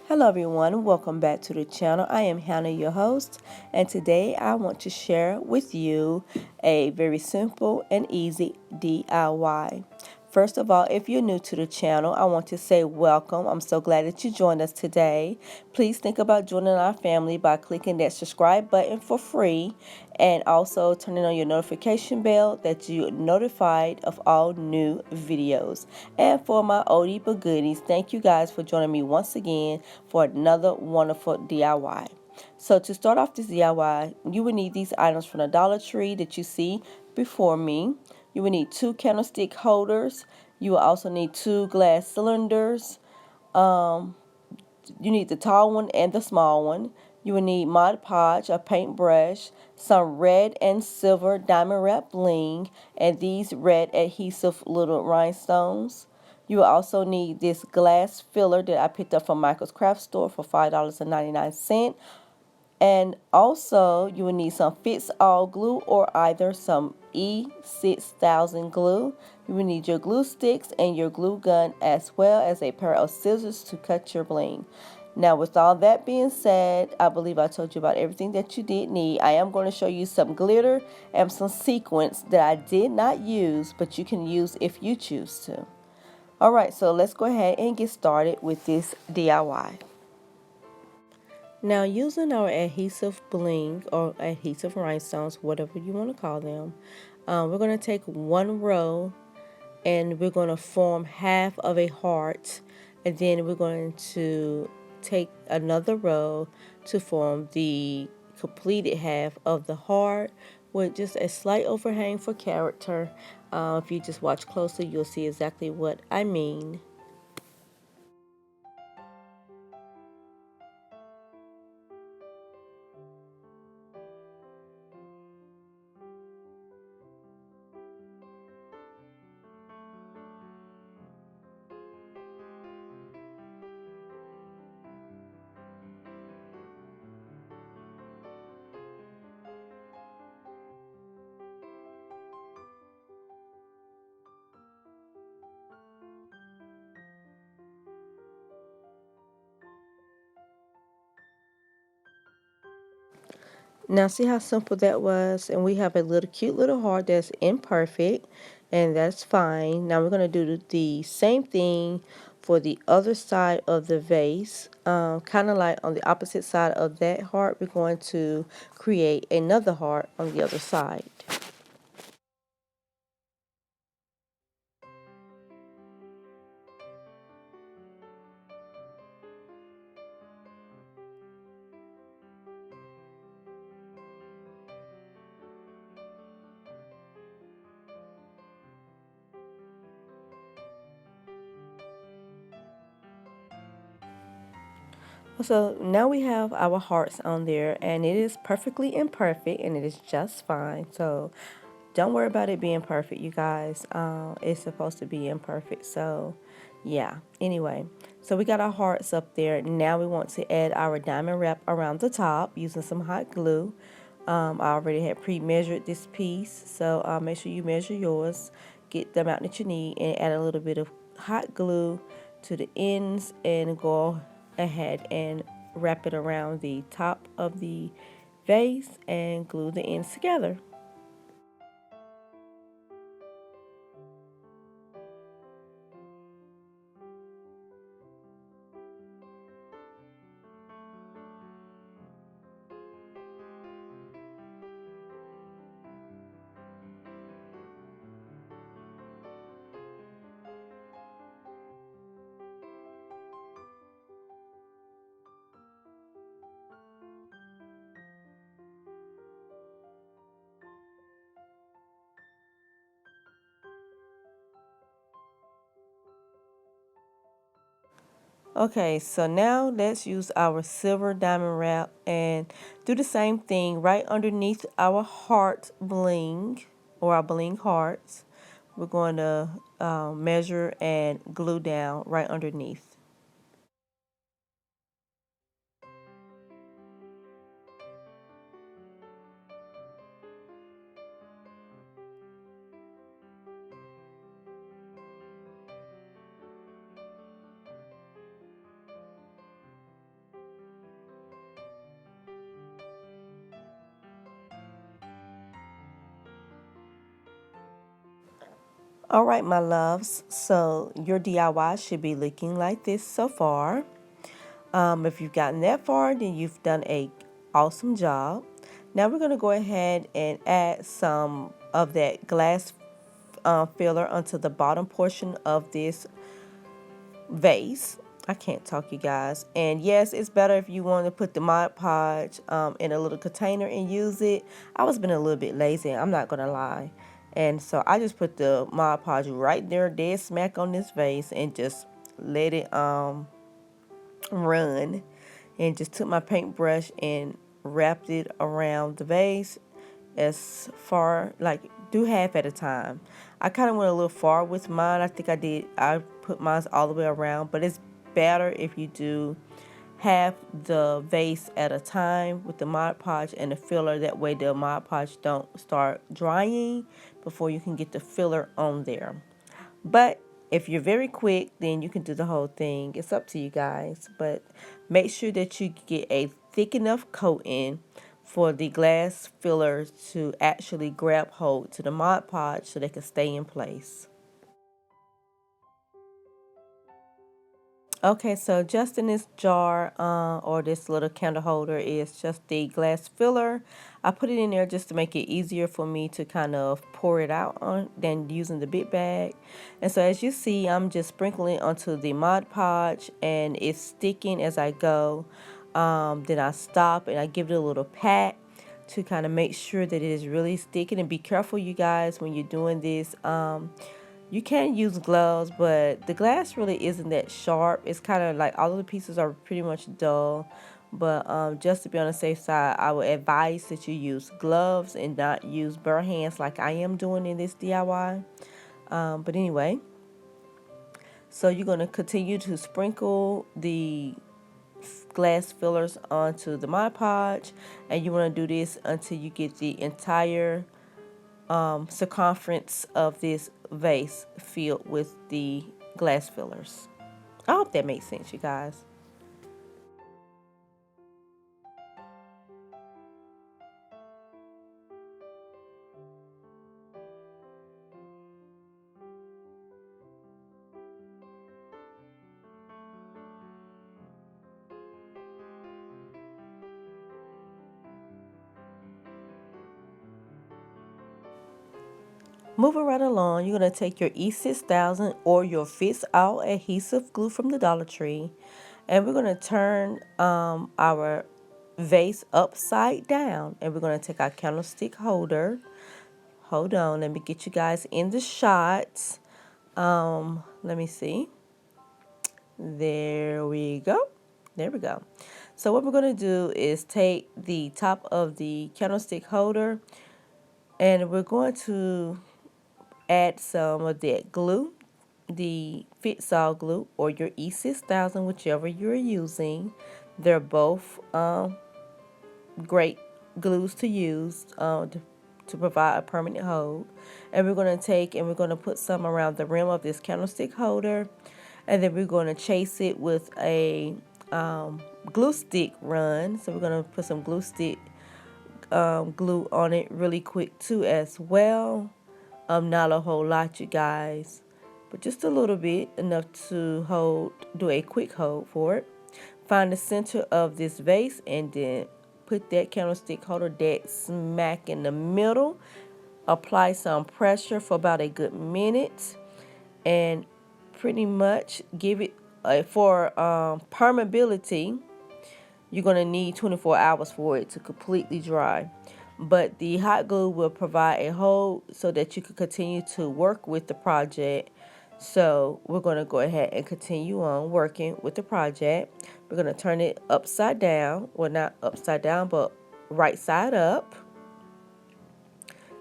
Hello everyone, welcome back to the channel. I am Hannah, your host, and today I want to share with you a very simple and easy DIY. First of all, if you're new to the channel, I want to say welcome. I'm so glad that you joined us today. Please think about joining our family by clicking that subscribe button for free and also turning on your notification bell that you're notified of all new videos. And for my oldie but goodies, thank you guys for joining me once again for another wonderful DIY. So to start off this DIY, you will need these items from the Dollar Tree that you see before me. You will need 2 candlestick holders. You will also need 2 glass cylinders. You need the tall one and the small one. You will need Mod Podge, a paintbrush, some red and silver diamond wrap bling, and these red adhesive little rhinestones. You will also need this glass filler that I picked up from Michael's Craft Store for $5.99. And also, you will need some fits-all glue or either some E6000 glue. You will need your glue sticks and your glue gun as well as a pair of scissors to cut your bling. Now, with all that being said, I believe I told you about everything that you did need. I am going to show you some glitter and some sequins that I did not use, but you can use if you choose to. Alright, so let's go ahead and get started with this DIY. Now, using our adhesive bling or adhesive rhinestones, whatever you want to call them, we're going to take one row and we're going to form half of a heart, and then we're going to take another row to form the completed half of the heart with just a slight overhang for character. If you just watch closely, you'll see exactly what I mean. Now see how simple that was, and we have a little cute little heart that's imperfect, and that's fine. Now we're going to do the same thing for the other side of the vase. Kind of like on the opposite side of that heart, we're going to create another heart on the other side. So now we have our hearts on there, and it is perfectly imperfect, and it is just fine. So don't worry about it being perfect, you guys. It's supposed to be imperfect. So yeah, anyway, so we got our hearts up there. Now we want to add our diamond wrap around the top using some hot glue. I already had pre-measured this piece, so make sure you measure yours, get the amount that you need, and add a little bit of hot glue to the ends and go ahead and wrap it around the top of the vase and glue the ends together. Okay, so now let's use our silver diamond wrap and do the same thing right underneath our heart bling or our bling hearts. We're going to measure and glue down right underneath. All right, my loves. So your DIY should be looking like this so far. If you've gotten that far, then you've done a awesome job. Now we're going to go ahead and add some of that glass filler onto the bottom portion of this vase. I can't talk, you guys. And yes, it's better if you want to put the Mod Podge in a little container and use it. I was being a little bit lazy, I'm not going to lie. And so I just put the Mod Podge right there, dead smack on this vase, and just let it run. And just took my paintbrush and wrapped it around the vase as far, like, do half at a time. I kind of went a little far with mine. I put mine all the way around, but it's better if you do half the vase at a time with the Mod Podge and the filler. That way the Mod Podge don't start drying before you can get the filler on there. But if you're very quick, then you can do the whole thing. It's up to you guys. But make sure that you get a thick enough coating for the glass fillers to actually grab hold to the Mod Podge so they can stay in place. Okay, so just in this jar or this little candle holder is just the glass filler. I put it in there just to make it easier for me to kind of pour it out on than using the big bag. And so as you see, I'm just sprinkling onto the Mod Podge and it's sticking as I go. Then I stop and I give it a little pat to kind of make sure that it is really sticking. And be careful, you guys, when you're doing this. You can use gloves, but the glass really isn't that sharp. It's kind of like all of the pieces are pretty much dull. But just to be on the safe side, I would advise that you use gloves and not use bare hands like I am doing in this DIY. But anyway, so you're going to continue to sprinkle the glass fillers onto the Mod Podge. And you want to do this until you get the entire circumference of this vase filled with the glass fillers. I hope that makes sense, you guys. Moving right along, you're going to take your E6000 or your Fits All adhesive glue from the Dollar Tree, and we're going to turn our vase upside down, and we're going to take our candlestick holder. Hold on, let me get you guys in the shots. Let me see. There we go. There we go. So what we're going to do is take the top of the candlestick holder and we're going to add some of that glue, the Fits All glue or your E6000, whichever you're using. They're both great glues to use to provide a permanent hold. And we're going to take and we're going to put some around the rim of this candlestick holder. And then we're going to chase it with a glue stick run. So we're going to put some glue stick glue on it really quick too as well. Not a whole lot, you guys, but just a little bit, enough to do a quick hold for it. Find the center of this vase and then put that candlestick holder dead smack in the middle. Apply some pressure for about a good minute and pretty much give it for permeability. You're going to need 24 hours for it to completely dry. But the hot glue will provide a hold so that you can continue to work with the project So we're going to go ahead and continue on working with the project. We're going to turn it upside down. Well, not upside down, but right side up.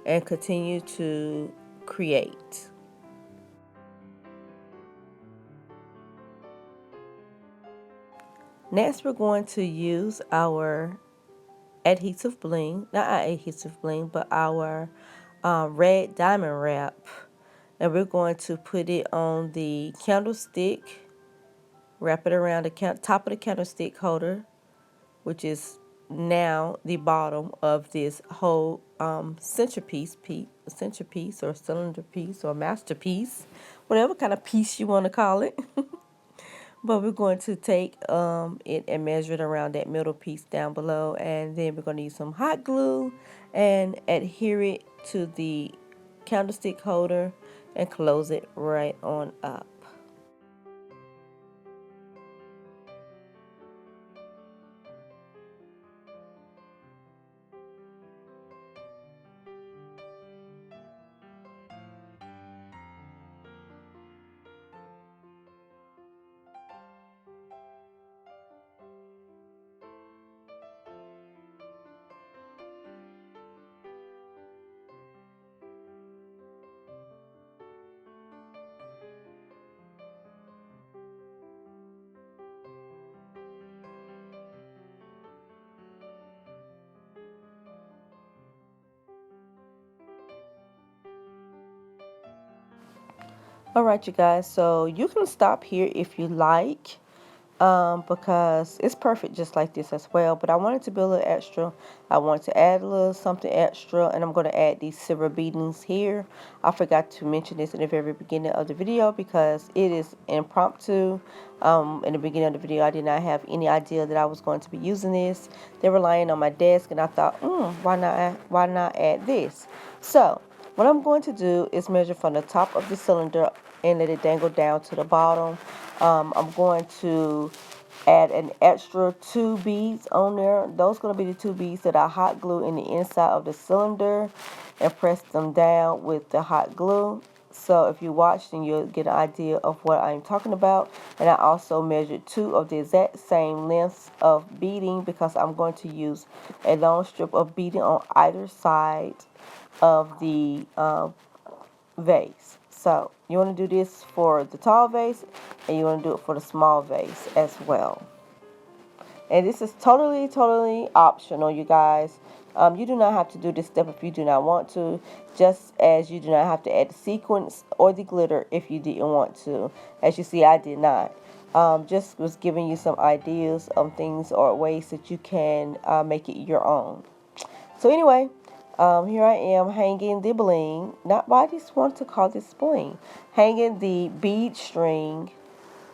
And continue to create. Next, we're going to use our adhesive bling, not our adhesive bling, but our red diamond wrap. And we're going to put it on the candlestick, wrap it around the top of the candlestick holder, which is now the bottom of this whole centerpiece or cylinder piece or masterpiece, whatever kind of piece you want to call it. But we're going to take it and measure it around that middle piece down below, and then we're going to use some hot glue and adhere it to the candlestick holder and close it right on up. All right, you guys, so you can stop here if you like, because it's perfect just like this as well. But I wanted to be a little extra. I wanted to add a little something extra, and I'm going to add these silver beadings here. I forgot to mention this in the very beginning of the video because it is impromptu. In the beginning of the video, I did not have any idea that I was going to be using this. They were lying on my desk, and I thought, why not add this? So what I'm going to do is measure from the top of the cylinder and let it dangle down to the bottom. I'm going to add an extra 2 beads on there. Those are going to be the 2 beads that I hot glue in the inside of the cylinder and press them down with the hot glue. So if you watch, then you'll get an idea of what I'm talking about. And I also measured 2 of the exact same lengths of beading because I'm going to use a long strip of beading on either side of the vase. So you want to do this for the tall vase and you want to do it for the small vase as well. And this is totally optional, you guys. You do not have to do this step if you do not want to, just as you do not have to add the sequins or the glitter if you didn't want to. As you see, I did not. Just was giving you some ideas of things or ways that you can make it your own. So anyway, here I am hanging the bling. Not why I just want to call this bling. Hanging the bead string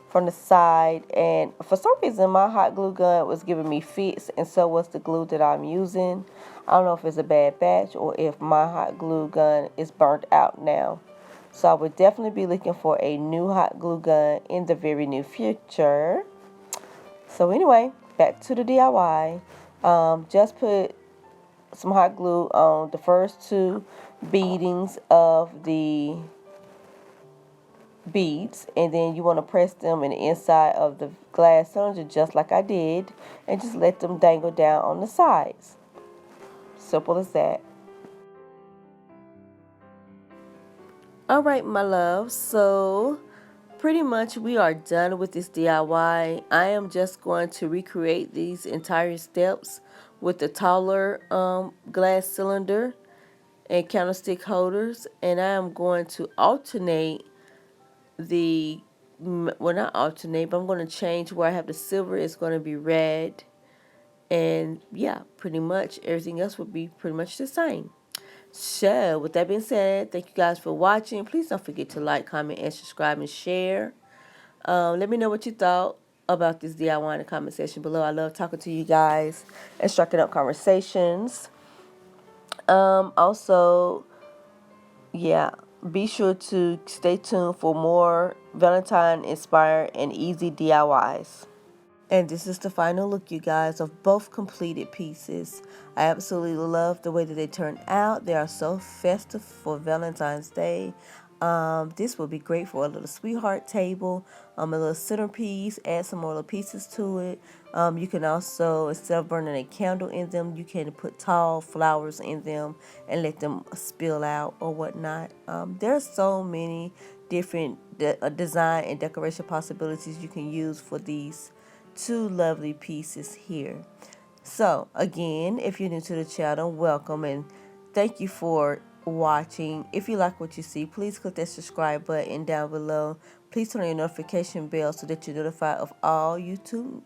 from the side, and for some reason my hot glue gun was giving me fits, and so was the glue that I'm using. I don't know if it's a bad batch or if my hot glue gun is burnt out now. So I would definitely be looking for a new hot glue gun in the very near future. So anyway, back to the DIY. Just put some hot glue on the first 2 beadings of the beads, and then you want to press them in the inside of the glass cylinder just like I did, and just let them dangle down on the sides. Simple as that. Alright, my love, so pretty much we are done with this DIY. I am just going to recreate these entire steps with the taller glass cylinder and candlestick holders, and I am going to alternate well, not alternate, but I'm going to change where I have the silver. It's going to be red, and yeah, pretty much everything else will be pretty much the same. So with that being said, thank you guys for watching. Please don't forget to like, comment, and subscribe and share. Let me know what you thought about this DIY in the comment section below. I love talking to you guys and striking up conversations. Also, yeah, be sure to stay tuned for more Valentine inspired and easy DIYs. And this is the final look, you guys, of both completed pieces. I absolutely love the way that they turned out. They are so festive for Valentine's Day. This will be great for a little sweetheart table, a little centerpiece. Add some more little pieces to it. You can also, instead of burning a candle in them, you can put tall flowers in them and let them spill out or whatnot. There's so many different design and decoration possibilities you can use for these two lovely pieces here. So, again, if you're new to the channel, welcome and thank you for watching. If you like what you see, please click that subscribe button down below. Please turn on your notification bell so that you're notified of all my YouTube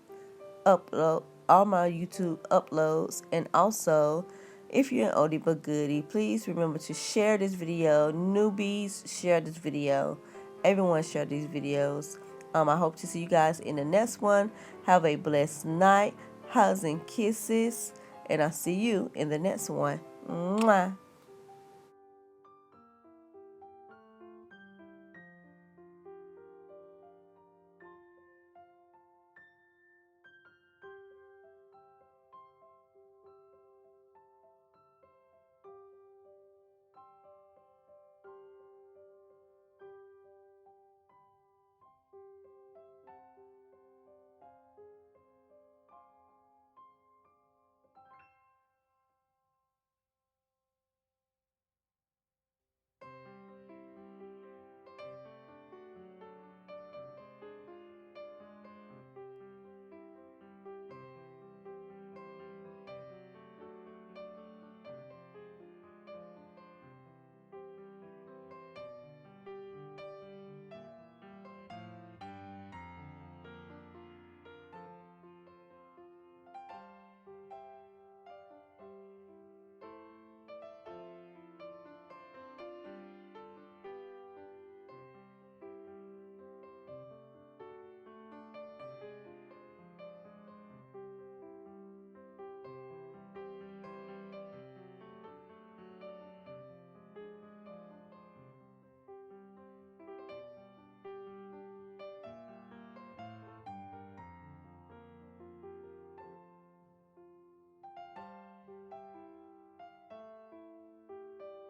uploads. And also, if you're an oldie but goodie, please remember to share this video. Newbies, share this video. Everyone share these videos. I hope to see you guys in the next one. Have a blessed night. Hugs and kisses. And I'll see you in the next one. Mwah.